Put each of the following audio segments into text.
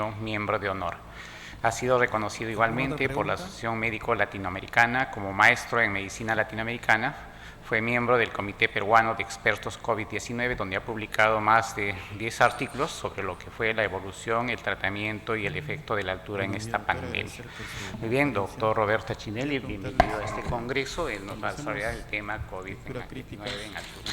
Premio Miembro de Honor. Ha sido reconocido igualmente por la Asociación Médico Latinoamericana como maestro en medicina latinoamericana. Fue miembro del Comité Peruano de Expertos COVID-19, donde ha publicado más de 10 artículos sobre lo que fue la evolución, el tratamiento y el efecto de la altura en esta pandemia. Muy bien, doctor Roberto Achinelli, bienvenido a este congreso. Él nos va a desarrollar el tema COVID-19 en altura.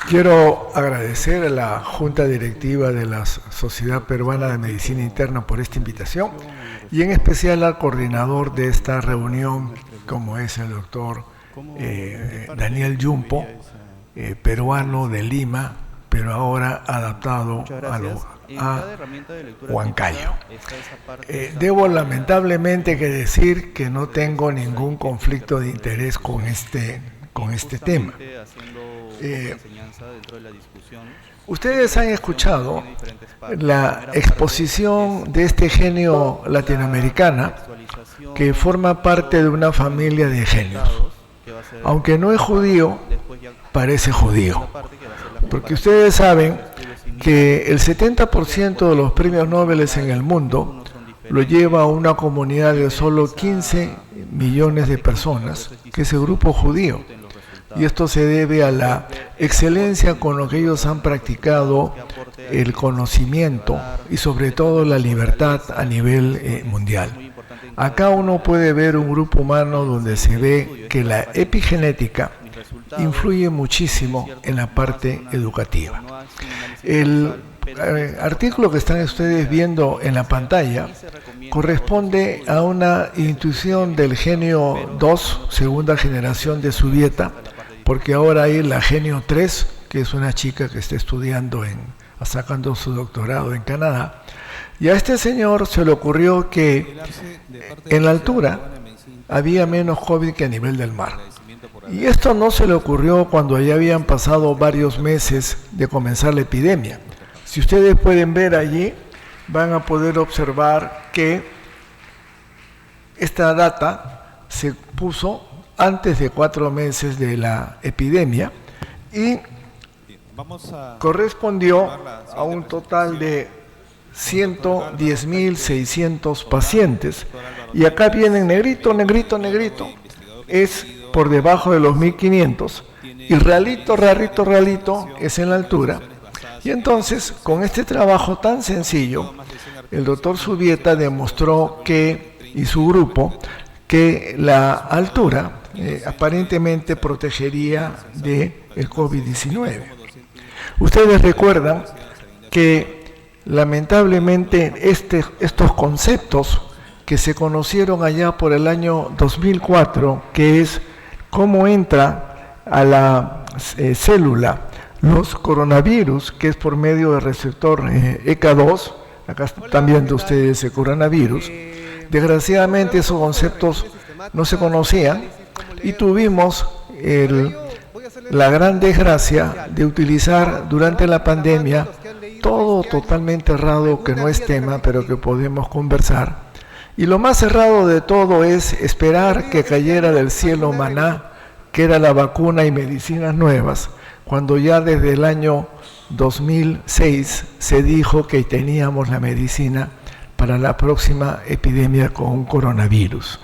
Quiero agradecer a la Junta Directiva de la Sociedad Peruana de Medicina Interna por esta invitación y en especial al coordinador de esta reunión, como es el doctor Daniel Yumpo, peruano de Lima, pero ahora adaptado a Huancayo. Debo lamentablemente decir que no tengo ningún conflicto de interés con este tema. Ustedes han escuchado la exposición de este genio latinoamericana que forma parte de una familia de genios. Aunque no es judío, parece judío. Porque ustedes saben que el 70% de los premios Nobel en el mundo lo lleva a una comunidad de solo 15 millones de personas, que es el grupo judío. Y esto se debe a la excelencia con lo que ellos han practicado el conocimiento y sobre todo la libertad a nivel mundial. Acá uno puede ver un grupo humano donde se ve que la epigenética influye muchísimo en la parte educativa. El artículo que están ustedes viendo en la pantalla corresponde a una intuición del genio 2, segunda generación de su dieta, porque ahora hay la genio 3, que es una chica que está estudiando, sacando su doctorado en Canadá, y a este señor se le ocurrió que en la altura había menos COVID que a nivel del mar. Y esto no se le ocurrió cuando ya habían pasado varios meses de comenzar la epidemia. Si ustedes pueden ver allí, van a poder observar que esta data se puso antes de 4 meses de la epidemia y correspondió a un total de 110.600 pacientes. Y acá viene negrito, negrito, negrito, es por debajo de los 1.500, y ralito, ralito, ralito es en la altura. Y entonces, con este trabajo tan sencillo, el doctor Subieta demostró y su grupo, que la altura aparentemente protegería del COVID-19. Ustedes recuerdan que lamentablemente estos conceptos que se conocieron allá por el año 2004, que es cómo entra a la célula los coronavirus, que es por medio del receptor ECA2, acá están viendo ustedes el coronavirus. Desgraciadamente esos conceptos no se conocían y tuvimos la gran desgracia de utilizar durante la pandemia todo totalmente errado, que no es tema, pero que podemos conversar. Y lo más errado de todo es esperar que cayera del cielo maná, que era la vacuna y medicinas nuevas, cuando ya desde el año 2006 se dijo que teníamos la medicina para la próxima epidemia con un coronavirus.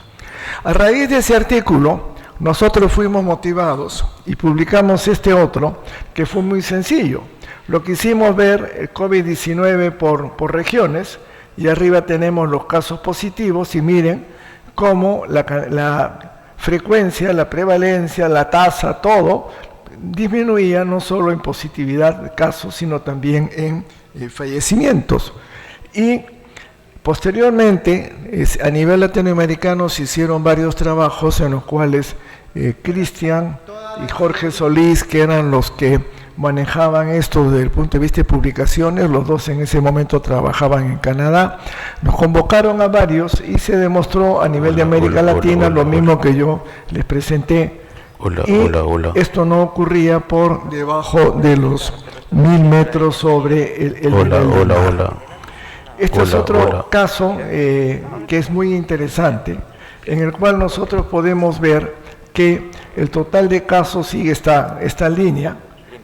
A raíz de ese artículo, nosotros fuimos motivados y publicamos este otro, que fue muy sencillo. Lo que hicimos ver el COVID-19 por regiones, y arriba tenemos los casos positivos, y miren cómo la frecuencia, la prevalencia, la tasa, todo disminuía, no solo en positividad de casos, sino también en fallecimientos. Y posteriormente, a nivel latinoamericano se hicieron varios trabajos en los cuales Cristian y Jorge Solís, que eran los que manejaban esto desde el punto de vista de publicaciones, los dos en ese momento trabajaban en Canadá, nos convocaron a varios y se demostró a nivel de América Latina lo mismo que yo les presenté. Esto no ocurría por debajo de los 1.000 metros sobre el nivel del mar. Este es otro caso que es muy interesante, en el cual nosotros podemos ver que el total de casos sigue esta línea,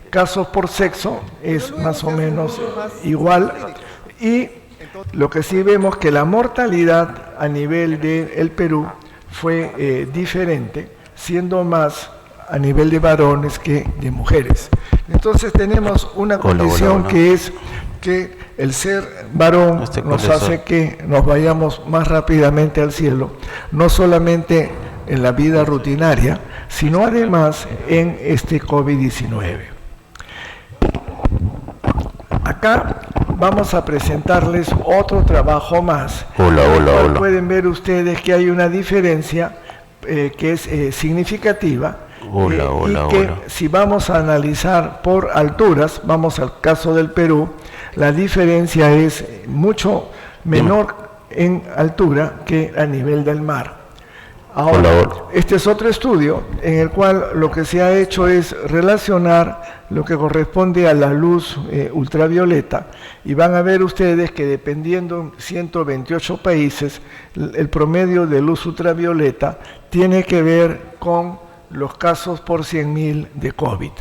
casos por sexo es más o menos igual, y lo que sí vemos que la mortalidad a nivel del Perú fue diferente, siendo más a nivel de varones que de mujeres. Entonces tenemos una condición que es que el ser varón nos hace que nos vayamos más rápidamente al cielo, no solamente en la vida rutinaria, sino además en este COVID-19. Acá vamos a presentarles otro trabajo más. Hola. Pueden ver ustedes que hay una diferencia que es significativa. Y que si vamos a analizar por alturas, vamos al caso del Perú, la diferencia es mucho menor en altura que a nivel del mar. Ahora, este es otro estudio en el cual lo que se ha hecho es relacionar lo que corresponde a la luz ultravioleta, y van a ver ustedes que dependiendo en 128 países, el promedio de luz ultravioleta tiene que ver con los casos por 100.000 de COVID.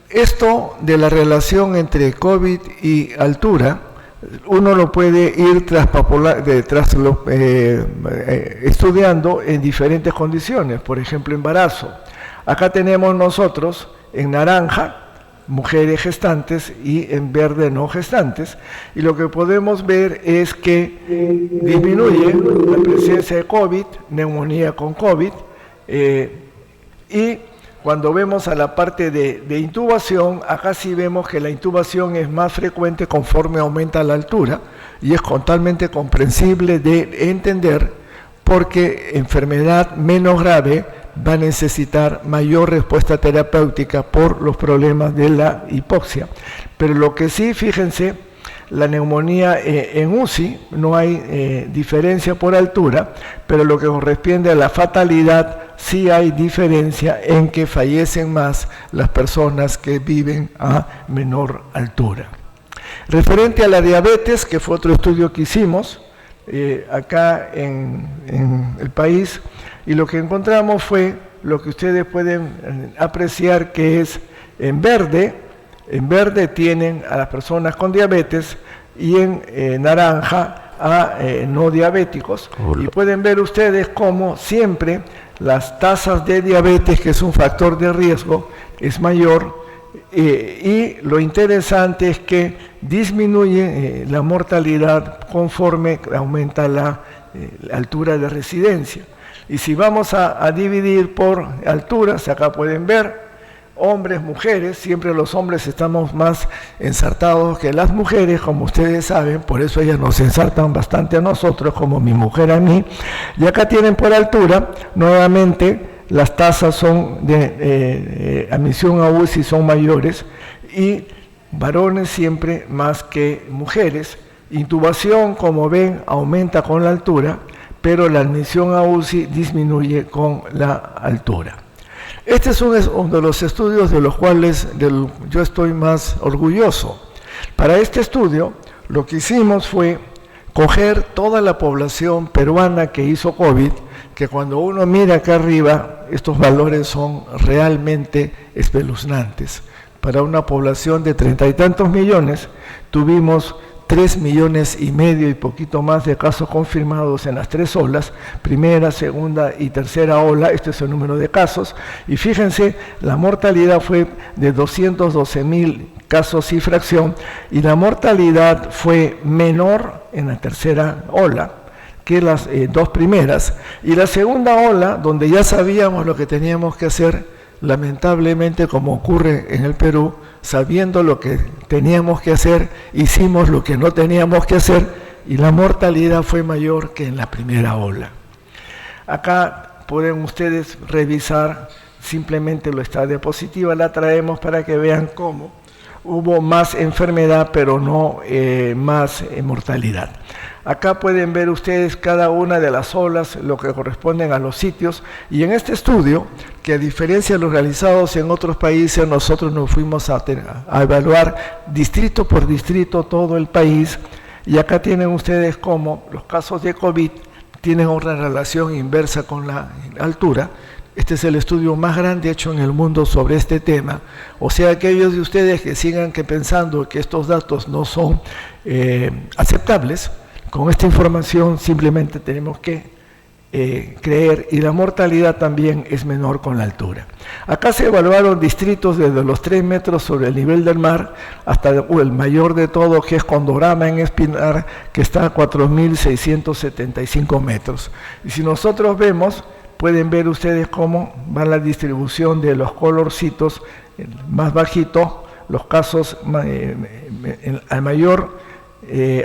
Esto de la relación entre COVID y altura, uno lo puede ir estudiando en diferentes condiciones, por ejemplo, embarazo. Acá tenemos nosotros en naranja mujeres gestantes y en verde no gestantes, y lo que podemos ver es que disminuye la presencia de COVID, neumonía con COVID, y cuando vemos a la parte de intubación, acá sí vemos que la intubación es más frecuente conforme aumenta la altura, y es totalmente comprensible de entender, porque enfermedad menos grave va a necesitar mayor respuesta terapéutica por los problemas de la hipoxia. Pero lo que sí, fíjense, la neumonía en UCI no hay diferencia por altura, pero lo que corresponde a la fatalidad sí hay diferencia en que fallecen más las personas que viven a menor altura. Referente a la diabetes, que fue otro estudio que hicimos acá en el país, y lo que encontramos fue lo que ustedes pueden apreciar, que es en verde tienen a las personas con diabetes, y en naranja a no diabéticos. Y pueden ver ustedes cómo siempre las tasas de diabetes, que es un factor de riesgo, es mayor, y lo interesante es que disminuye la mortalidad conforme aumenta la altura de residencia. Y si vamos a dividir por alturas, acá pueden ver hombres, mujeres, siempre los hombres estamos más ensartados que las mujeres, como ustedes saben, por eso ellas nos ensartan bastante a nosotros, como mi mujer a mí. Y acá tienen por altura, nuevamente, las tasas son de admisión a UCI son mayores, y varones siempre más que mujeres. Intubación, como ven, aumenta con la altura, pero la admisión a UCI disminuye con la altura. Este es uno de los estudios de los cuales yo estoy más orgulloso. Para este estudio, lo que hicimos fue coger toda la población peruana que hizo COVID, que cuando uno mira acá arriba, estos valores son realmente espeluznantes. Para una población de 30 y tantos millones, tuvimos 3,5 millones y poquito más de casos confirmados en las 3 olas, primera, segunda y tercera ola. Este es el número de casos, y fíjense, la mortalidad fue de 212,000 casos y fracción, y la mortalidad fue menor en la tercera ola que las 2 primeras, y la segunda ola, donde ya sabíamos lo que teníamos que hacer, lamentablemente, como ocurre en el Perú, sabiendo lo que teníamos que hacer, hicimos lo que no teníamos que hacer, y la mortalidad fue mayor que en la primera ola. Acá pueden ustedes revisar, simplemente lo está diapositiva, la traemos para que vean cómo hubo más enfermedad, pero no más mortalidad. Acá pueden ver ustedes cada una de las olas, lo que corresponden a los sitios, y en este estudio, que a diferencia de los realizados en otros países, nosotros nos fuimos a evaluar distrito por distrito todo el país, y acá tienen ustedes cómo los casos de COVID tienen una relación inversa con la altura, Este es el estudio más grande hecho en el mundo sobre este tema. O sea, aquellos de ustedes que sigan pensando que estos datos no son aceptables, con esta información simplemente tenemos que creer, y la mortalidad también es menor con la altura. Acá se evaluaron distritos desde los 3 metros sobre el nivel del mar hasta el mayor de todo, que es Condorama en Espinar, que está a 4.675 metros. Y si nosotros vemos, pueden ver ustedes cómo va la distribución de los colorcitos, más bajito, los casos a mayor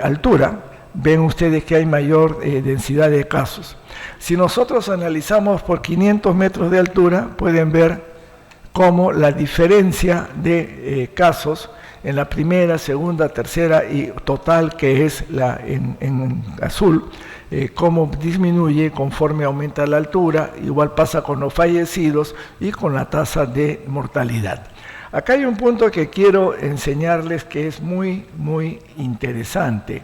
altura, ven ustedes que hay mayor densidad de casos. Si nosotros analizamos por 500 metros de altura, pueden ver cómo la diferencia de casos en la primera, segunda, tercera y total, que es en azul, cómo disminuye conforme aumenta la altura. Igual pasa con los fallecidos y con la tasa de mortalidad. Acá hay un punto que quiero enseñarles que es muy, muy interesante,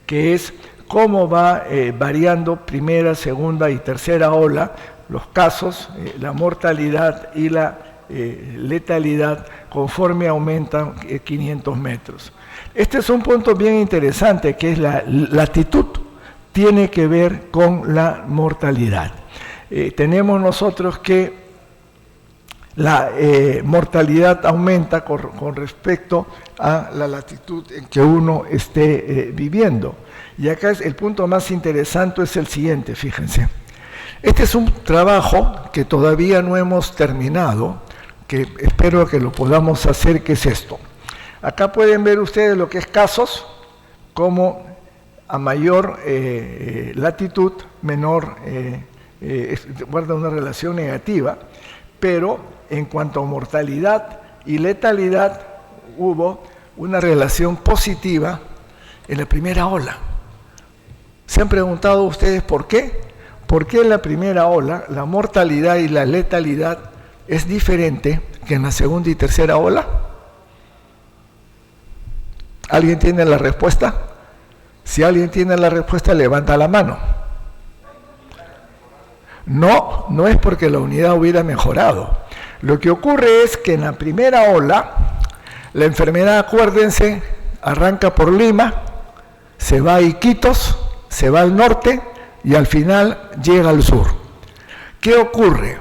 que es cómo va variando primera, segunda y tercera ola, los casos, la mortalidad y la letalidad conforme aumentan 500 metros. Este es un punto bien interesante, que es la latitud, tiene que ver con la mortalidad. Tenemos nosotros que la mortalidad aumenta con respecto a la latitud en que uno esté viviendo. Y acá el punto más interesante es el siguiente, fíjense. Este es un trabajo que todavía no hemos terminado, que espero que lo podamos hacer, que es esto. Acá pueden ver ustedes lo que es casos, como a mayor latitud, menor, guarda una relación negativa, pero en cuanto a mortalidad y letalidad, hubo una relación positiva en la primera ola. ¿Se han preguntado ustedes por qué? ¿Por qué en la primera ola la mortalidad y la letalidad es diferente que en la segunda y tercera ola? ¿Alguien tiene la respuesta? Si alguien tiene la respuesta, levanta la mano. No, no es porque la unidad hubiera mejorado. Lo que ocurre es que en la primera ola, la enfermedad, acuérdense, arranca por Lima, se va a Iquitos, se va al norte y al final llega al sur. ¿Qué ocurre?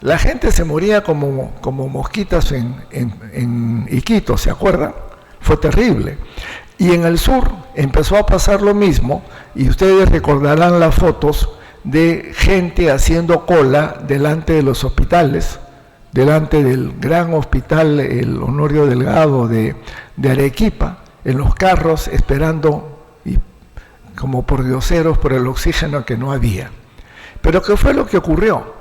La gente se moría como mosquitas en Iquitos, ¿se acuerdan? Fue terrible. Y en el sur empezó a pasar lo mismo, y ustedes recordarán las fotos de gente haciendo cola delante de los hospitales, delante del gran hospital, el Honorio Delgado de Arequipa, en los carros esperando como por dioseros por el oxígeno que no había. Pero ¿qué fue lo que ocurrió?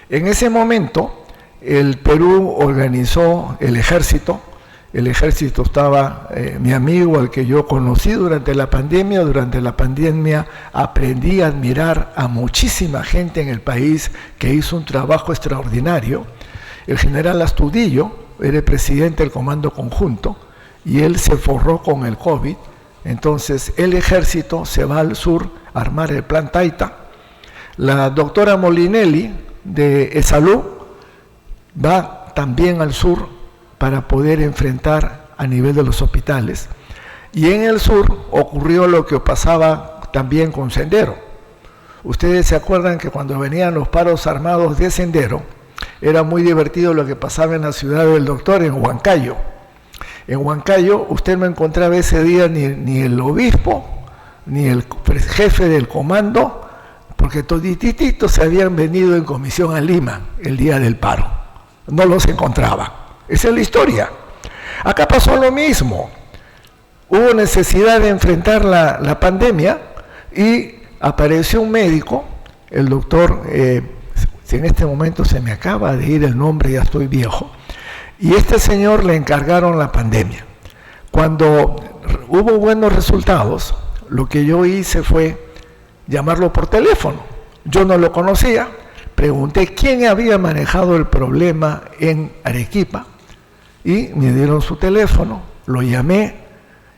En ese momento el Perú organizó el ejército estaba mi amigo, al que yo conocí durante la pandemia. Durante la pandemia aprendí a admirar a muchísima gente en el país que hizo un trabajo extraordinario. El general Astudillo era el presidente del Comando Conjunto y él se forró con el COVID. Entonces el ejército se va al sur a armar el plan Taita. La doctora Molinelli de ESALU va también al sur para poder enfrentar a nivel de los hospitales. Y en el sur ocurrió lo que pasaba también con Sendero. Ustedes se acuerdan que cuando venían los paros armados de Sendero, era muy divertido lo que pasaba en la ciudad del doctor, en Huancayo. En Huancayo usted no encontraba ese día ni el obispo, ni el jefe del comando, porque todititos se habían venido en comisión a Lima el día del paro. No los encontraba. Esa es la historia. Acá pasó lo mismo. Hubo necesidad de enfrentar la pandemia y apareció un médico, el doctor, si en este momento se me acaba de ir el nombre, ya estoy viejo, y este señor le encargaron la pandemia. Cuando hubo buenos resultados, lo que yo hice fue llamarlo por teléfono. Yo no lo conocía, pregunté quién había manejado el problema en Arequipa y me dieron su teléfono, lo llamé,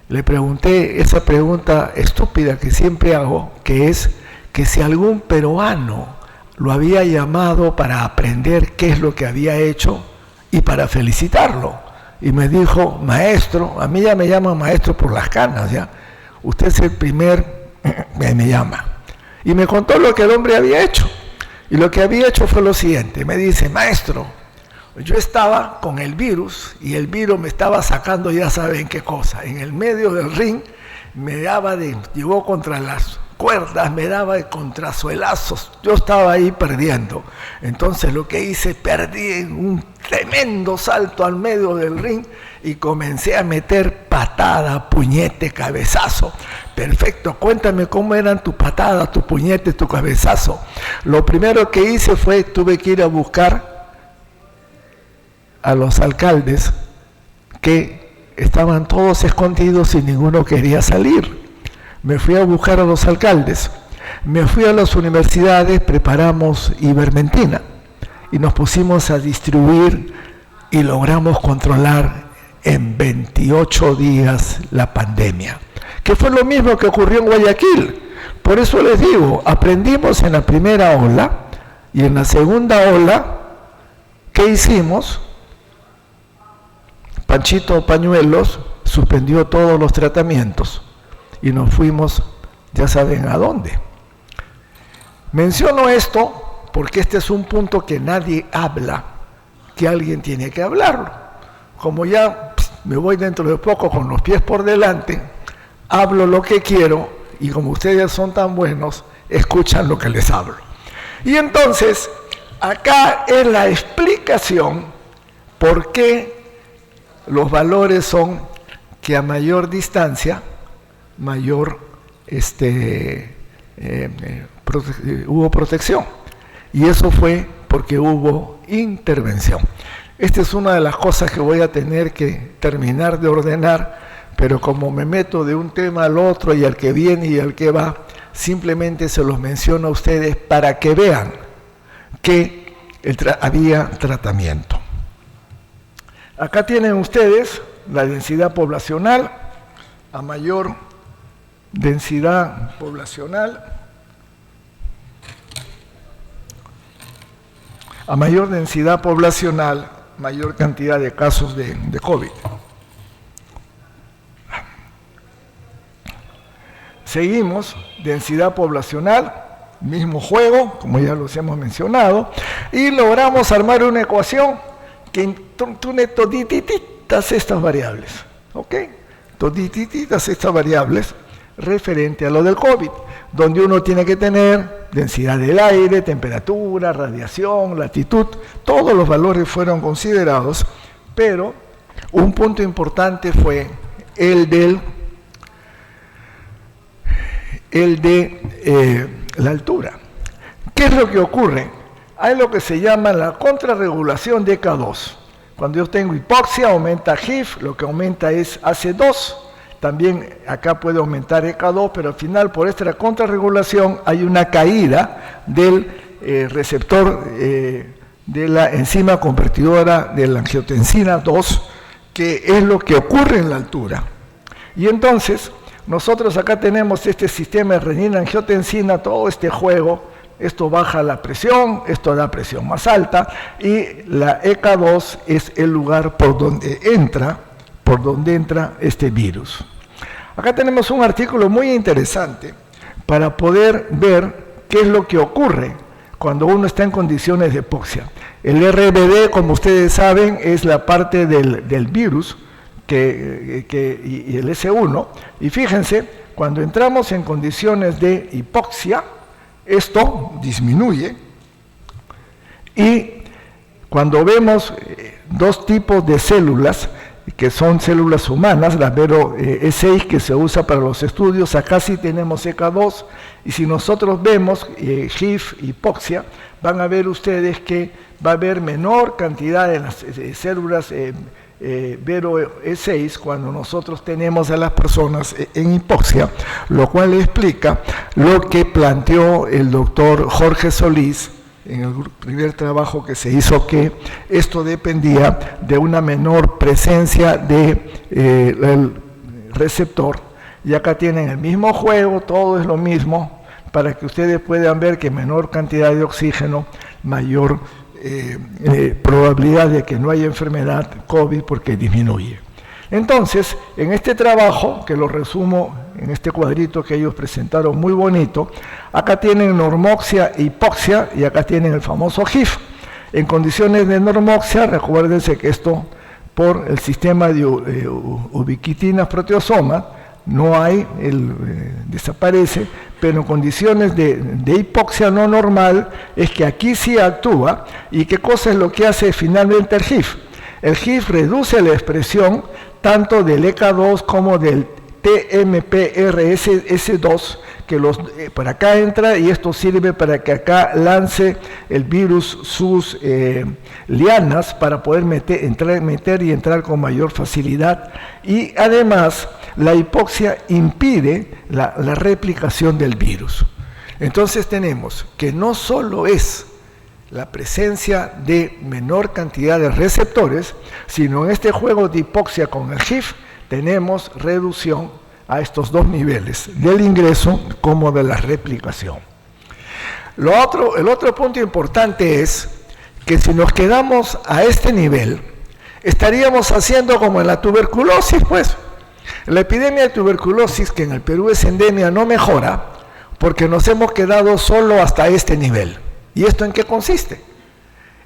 le pregunté esa pregunta estúpida que siempre hago, que es que si algún peruano lo había llamado para aprender qué es lo que había hecho y para felicitarlo. Y me dijo, maestro, a mí ya me llaman maestro por las canas, ¿ya? Usted es el primer, me llama. Y me contó lo que el hombre había hecho. Y lo que había hecho fue lo siguiente, me dice, maestro, yo estaba con el virus y el virus me estaba sacando ya saben qué cosa. En el medio del ring me daba llegó contra las cuerdas, me daba de contrasuelazos. Yo estaba ahí perdiendo. Entonces lo que hice, perdí en un tremendo salto al medio del ring y comencé a meter patada, puñete, cabezazo. Perfecto, cuéntame cómo eran tus patadas, tu puñete, tu cabezazo. Lo primero que hice fue, tuve que ir a buscar a los alcaldes que estaban todos escondidos y ninguno quería salir. Me fui a buscar a los alcaldes, me fui a las universidades, preparamos ivermectina y nos pusimos a distribuir y logramos controlar en 28 días la pandemia, que fue lo mismo que ocurrió en Guayaquil. Por eso les digo, aprendimos en la primera ola y en la segunda ola, ¿qué hicimos? Panchito Pañuelos suspendió todos los tratamientos y nos fuimos, ya saben a dónde. Menciono esto porque este es un punto que nadie habla, que alguien tiene que hablarlo. Como ya me voy dentro de poco con los pies por delante, hablo lo que quiero y como ustedes son tan buenos, escuchan lo que les hablo. Y entonces, acá es la explicación por qué los valores son que a mayor distancia, mayor hubo protección. Y eso fue porque hubo intervención. Esta es una de las cosas que voy a tener que terminar de ordenar, pero como me meto de un tema al otro y al que viene y al que va, simplemente se los menciono a ustedes para que vean que había tratamiento. Acá tienen ustedes la densidad poblacional. A mayor densidad poblacional, mayor cantidad de casos de COVID. Seguimos, densidad poblacional, mismo juego, como ya los hemos mencionado, y logramos armar una ecuación que tiene todititas estas variables, ¿ok? Todititas estas variables referente a lo del COVID, donde uno tiene que tener densidad del aire, temperatura, radiación, latitud, todos los valores fueron considerados, pero un punto importante fue el de la altura. ¿Qué es lo que ocurre? Hay lo que se llama la contrarregulación de ECA2. Cuando yo tengo hipoxia, aumenta HIF, lo que aumenta es AC2. También acá puede aumentar ECA2, pero al final por esta contrarregulación hay una caída del receptor de la enzima convertidora de la angiotensina 2, que es lo que ocurre en la altura. Y entonces, nosotros acá tenemos este sistema de renina-angiotensina, todo este juego. Esto baja la presión, esto da presión más alta, y la ECA2 es el lugar por donde entra este virus. Acá tenemos un artículo muy interesante para poder ver qué es lo que ocurre cuando uno está en condiciones de hipoxia. El RBD, como ustedes saben, es la parte del virus y el S1, y fíjense, cuando entramos en condiciones de hipoxia, esto disminuye, y cuando vemos dos tipos de células, que son células humanas, la Vero E6 que se usa para los estudios, acá sí tenemos ECA2, y si nosotros vemos HIF, hipoxia, van a ver ustedes que va a haber menor cantidad de las células Vero E6 cuando nosotros tenemos a las personas en hipoxia, lo cual explica lo que planteó el doctor Jorge Solís en el primer trabajo que se hizo, que esto dependía de una menor presencia del receptor. Y acá tienen el mismo juego, todo es lo mismo, para que ustedes puedan ver que menor cantidad de oxígeno, mayor probabilidad de que no haya enfermedad COVID porque disminuye. Entonces, en este trabajo, que lo resumo en este cuadrito que ellos presentaron muy bonito, acá tienen normoxia e hipoxia y acá tienen el famoso HIF. En condiciones de normoxia, recuérdense que esto por el sistema de ubiquitinas proteosomas no hay, desaparece, pero en condiciones de hipoxia no normal es que aquí sí actúa. ¿Y qué cosa es lo que hace finalmente el HIF? El HIF reduce la expresión tanto del ECA2 como del TMPRSS2, que para acá entra y esto sirve para que acá lance el virus sus lianas para poder meter y entrar con mayor facilidad. Y además la hipoxia impide la replicación del virus. Entonces tenemos que no solo es la presencia de menor cantidad de receptores, sino en este juego de hipoxia con el HIF tenemos reducción a estos dos niveles, del ingreso como de la replicación. El otro punto importante es que si nos quedamos a este nivel, estaríamos haciendo como en la tuberculosis, pues. La epidemia de tuberculosis, que en el Perú es endemia, no mejora porque nos hemos quedado solo hasta este nivel. ¿Y esto en qué consiste?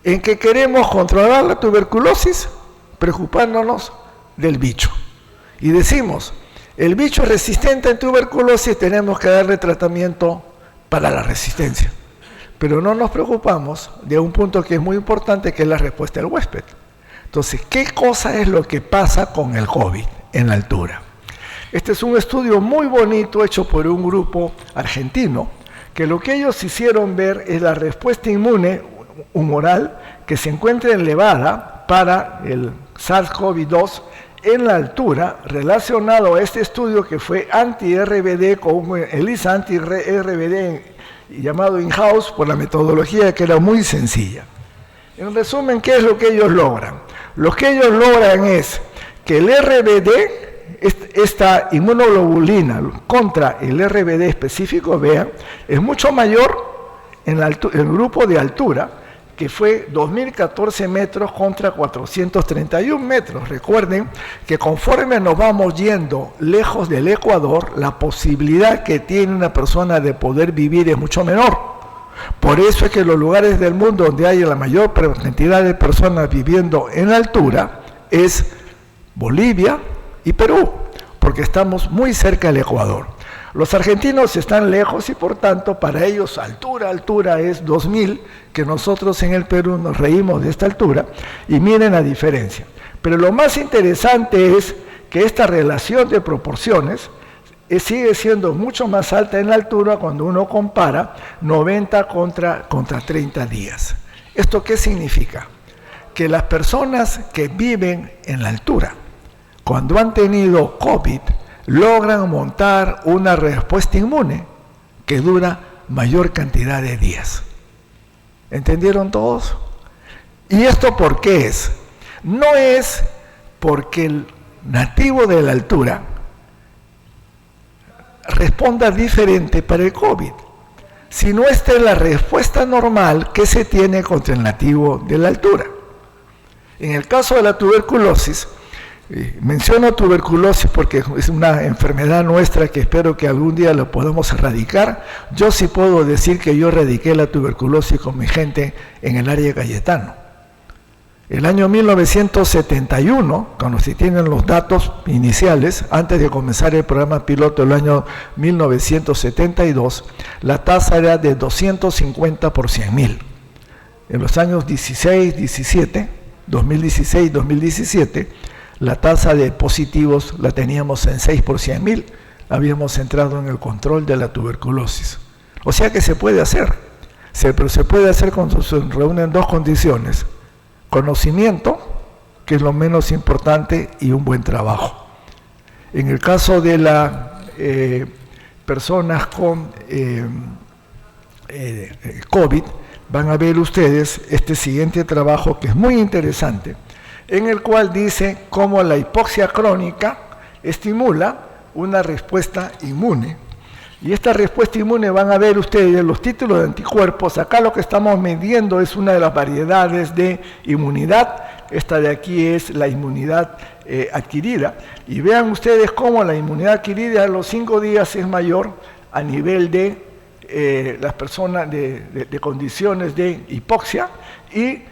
En que queremos controlar la tuberculosis preocupándonos del bicho. Y decimos, el bicho es resistente en tuberculosis, tenemos que darle tratamiento para la resistencia. Pero no nos preocupamos de un punto que es muy importante, que es la respuesta del huésped. Entonces, ¿qué cosa es lo que pasa con el COVID en la altura? Este es un estudio muy bonito hecho por un grupo argentino, que lo que ellos hicieron ver es la respuesta inmune humoral que se encuentra elevada para el SARS-CoV-2 en la altura, relacionado a este estudio que fue anti-RBD con el ELISA anti-RBD llamado in-house por la metodología que era muy sencilla. En resumen, ¿qué es lo que ellos logran? Lo que ellos logran es que el RBD, esta inmunoglobulina contra el RBD específico, vean, es mucho mayor en el grupo de altura, que fue 2014 metros contra 431 metros. Recuerden que conforme nos vamos yendo lejos del Ecuador, la posibilidad que tiene una persona de poder vivir es mucho menor. Por eso es que los lugares del mundo donde hay la mayor cantidad de personas viviendo en altura es Bolivia y Perú, porque estamos muy cerca del Ecuador. Los argentinos están lejos y por tanto para ellos altura es 2000, que nosotros en el Perú nos reímos de esta altura, y miren la diferencia. Pero lo más interesante es que esta relación de proporciones sigue siendo mucho más alta en la altura cuando uno compara 90 contra 30 días. ¿Esto qué significa? Que las personas que viven en la altura, cuando han tenido COVID, logran montar una respuesta inmune que dura mayor cantidad de días. ¿Entendieron todos? ¿Y esto por qué es? No es porque el nativo de la altura responda diferente para el COVID, sino esta es la respuesta normal que se tiene contra el nativo de la altura. En el caso de la tuberculosis, menciono tuberculosis porque es una enfermedad nuestra que espero que algún día la podamos erradicar. Yo sí puedo decir que yo erradiqué la tuberculosis con mi gente en el área de Cayetano. El año 1971, cuando se tienen los datos iniciales, antes de comenzar el programa piloto el año 1972, la tasa era de 250 por 100.000. En los años 2016-2017, la tasa de positivos la teníamos en 6 por 100.000. Habíamos entrado en el control de la tuberculosis. O sea que se puede hacer, pero se puede hacer cuando se reúnen dos condiciones: conocimiento, que es lo menos importante, y un buen trabajo. En el caso de las personas con COVID, van a ver ustedes este siguiente trabajo que es muy interesante, en el cual dice cómo la hipoxia crónica estimula una respuesta inmune. Y esta respuesta inmune van a ver ustedes los títulos de anticuerpos. Acá lo que estamos midiendo es una de las variedades de inmunidad. Esta de aquí es la inmunidad adquirida. Y vean ustedes cómo la inmunidad adquirida a los 5 días es mayor a nivel de las personas de condiciones de hipoxia, y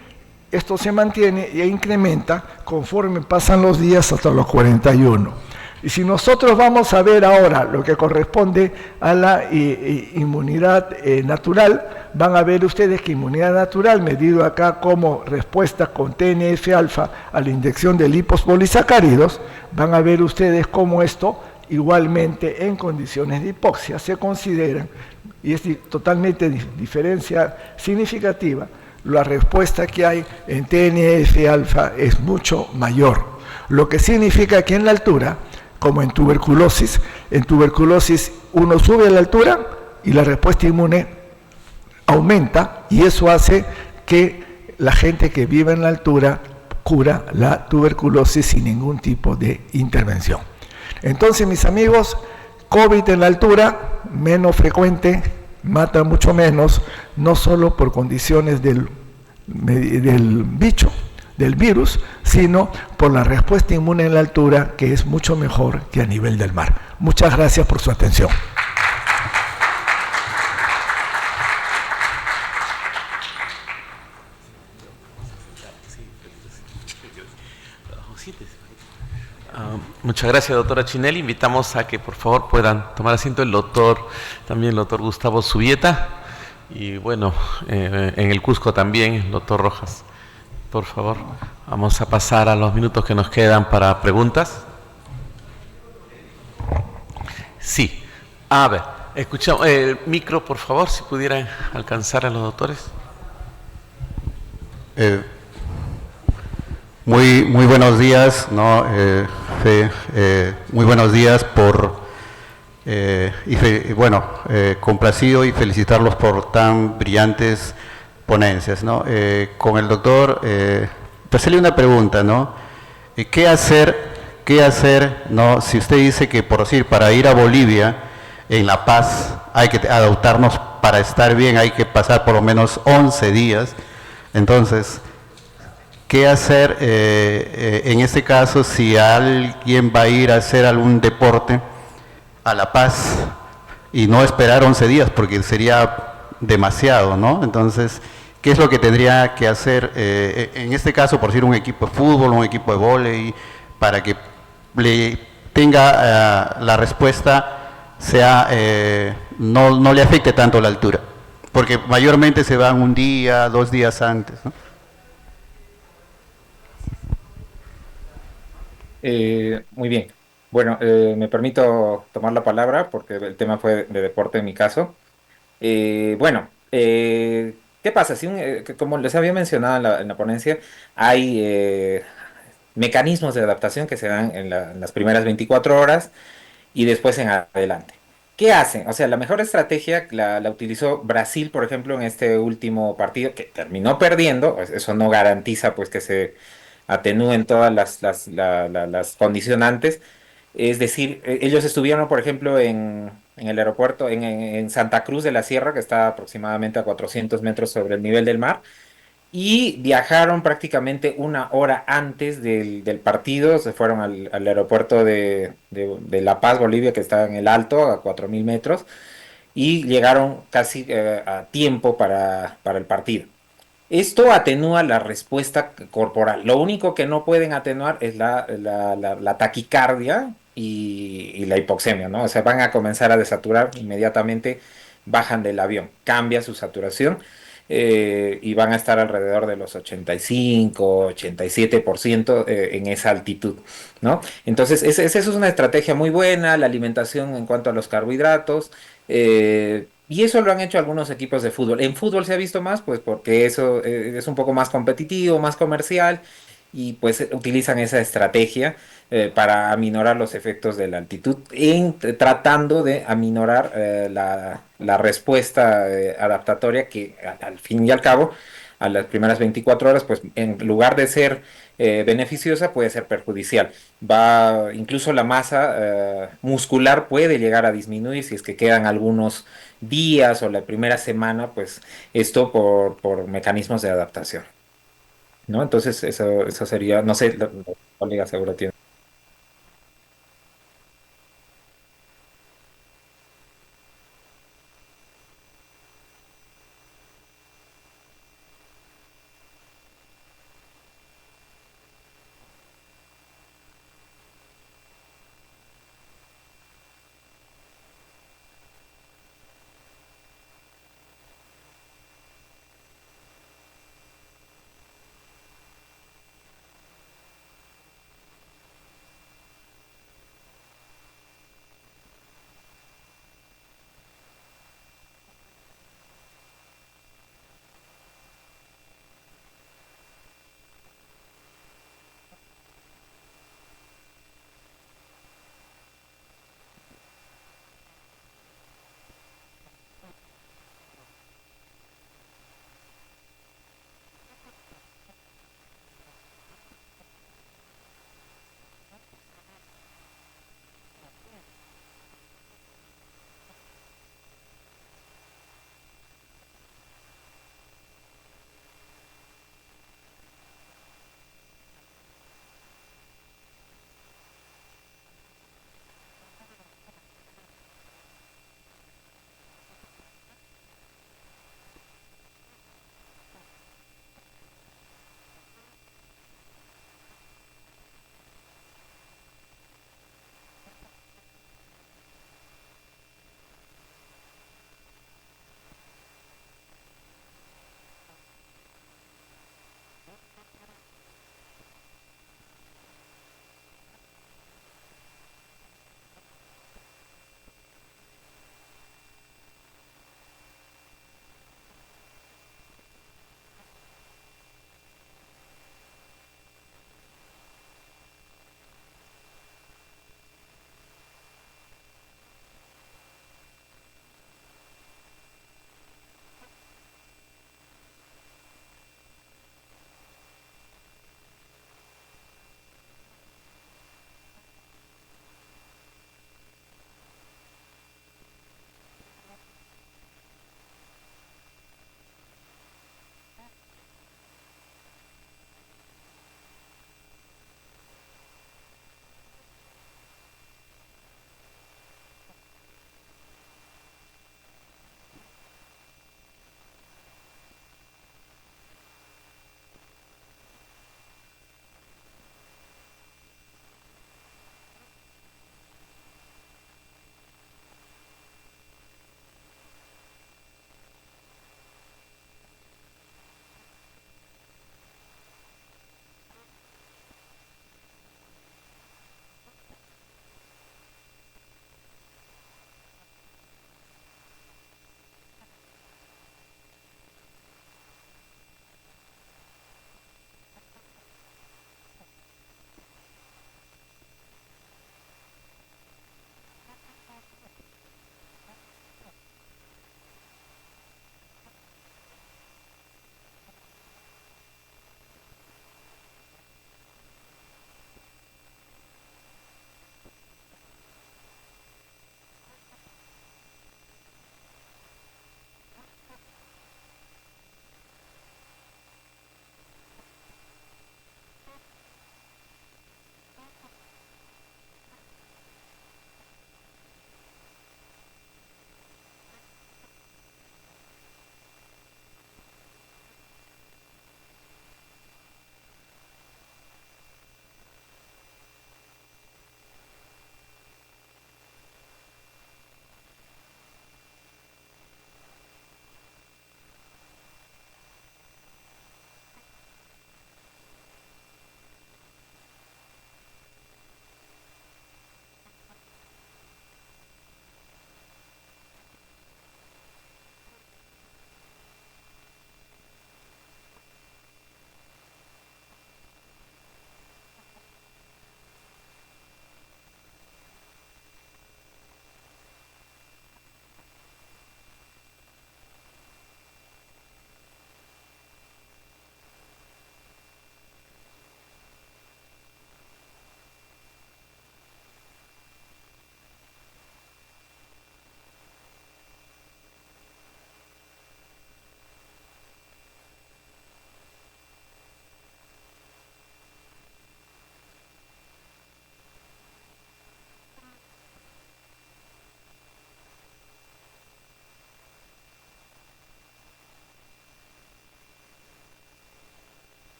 esto se mantiene e incrementa conforme pasan los días hasta los 41. Y si nosotros vamos a ver ahora lo que corresponde a la inmunidad natural, van a ver ustedes que inmunidad natural, medido acá como respuesta con TNF-alfa a la inyección de lipospolisacáridos, van a ver ustedes cómo esto igualmente en condiciones de hipoxia se consideran, y es totalmente diferencia significativa, la respuesta que hay en TNF-alfa es mucho mayor, lo que significa que en la altura, como en tuberculosis uno sube a la altura y la respuesta inmune aumenta, y eso hace que la gente que vive en la altura cura la tuberculosis sin ningún tipo de intervención. Entonces, mis amigos, COVID en la altura, menos frecuente, mata mucho menos, no solo por condiciones del bicho, del virus, sino por la respuesta inmune en la altura, que es mucho mejor que a nivel del mar. Muchas gracias por su atención. Muchas gracias, doctora Chinelli. Invitamos a que por favor puedan tomar asiento el doctor Gustavo Zubieta, y bueno, en el Cusco también, el doctor Rojas. Por favor, vamos a pasar a los minutos que nos quedan para preguntas. Sí, a ver, escuchamos el micro, por favor, si pudieran alcanzar a los doctores. Muy buenos días, ¿no? Muy buenos días complacido y felicitarlos por tan brillantes ponencias, ¿no? Con el doctor, hacerle una pregunta, ¿no? ¿Qué hacer, ¿no? Si usted dice que, por decir, para ir a Bolivia, en La Paz, hay que adaptarnos para estar bien, hay que pasar por lo menos 11 días, entonces, ¿qué hacer en este caso si alguien va a ir a hacer algún deporte a La Paz y no esperar 11 días porque sería demasiado, ¿no? Entonces, ¿qué es lo que tendría que hacer en este caso, por decir, un equipo de fútbol, un equipo de vóley, para que le tenga la respuesta sea no le afecte tanto la altura? Porque mayormente se van un día, 2 días antes, ¿no? Muy bien. Bueno, me permito tomar la palabra porque el tema fue de deporte en mi caso. ¿Qué pasa? Como les había mencionado en la ponencia, hay mecanismos de adaptación que se dan en las primeras 24 horas y después en adelante. ¿Qué hacen? O sea, la mejor estrategia la utilizó Brasil, por ejemplo, en este último partido, que terminó perdiendo. Eso no garantiza pues que se atenúen todas las condicionantes. Es decir, ellos estuvieron, por ejemplo, en el aeropuerto, en Santa Cruz de la Sierra, que está aproximadamente a 400 metros sobre el nivel del mar, y viajaron prácticamente una hora antes del partido. Se fueron al aeropuerto de La Paz, Bolivia, que está en el Alto, a 4000 metros, y llegaron casi a tiempo para el partido. Esto atenúa la respuesta corporal. Lo único que no pueden atenuar es la taquicardia y la hipoxemia, ¿no? O sea, van a comenzar a desaturar inmediatamente, bajan del avión, cambia su saturación y van a estar alrededor de los 85, 87% en esa altitud, ¿no? Entonces, esa es una estrategia muy buena, la alimentación en cuanto a los carbohidratos. Y eso lo han hecho algunos equipos de fútbol. En fútbol se ha visto más, pues porque eso es un poco más competitivo, más comercial, y pues utilizan esa estrategia para aminorar los efectos de la altitud, tratando de aminorar la respuesta adaptatoria que al fin y al cabo, a las primeras 24 horas, pues en lugar de ser beneficiosa puede ser perjudicial. Incluso la masa muscular puede llegar a disminuir si es que quedan algunos días o la primera semana, pues esto por mecanismos de adaptación, ¿no? Entonces, eso sería, no sé, la colega seguro tiene.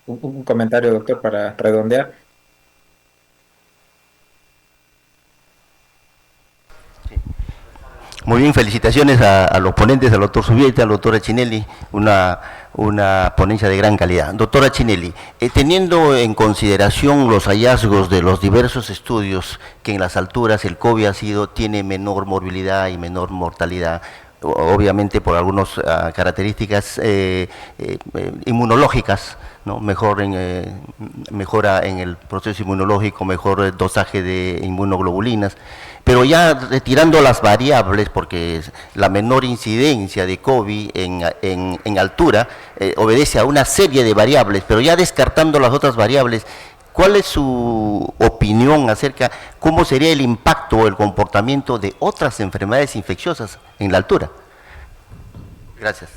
Un comentario, doctor, para redondear. Muy bien, felicitaciones a los ponentes, al doctor Subieta, al doctor Achinelli, una ponencia de gran calidad. Doctora Achinelli, teniendo en consideración los hallazgos de los diversos estudios que en las alturas el COVID tiene menor morbilidad y menor mortalidad, obviamente por algunas características inmunológicas, ¿no? Mejora en el proceso inmunológico, mejor dosaje de inmunoglobulinas, pero ya retirando las variables, porque la menor incidencia de COVID en altura obedece a una serie de variables, pero ya descartando las otras variables, ¿cuál es su opinión acerca cómo sería el impacto o el comportamiento de otras enfermedades infecciosas en la altura? Gracias.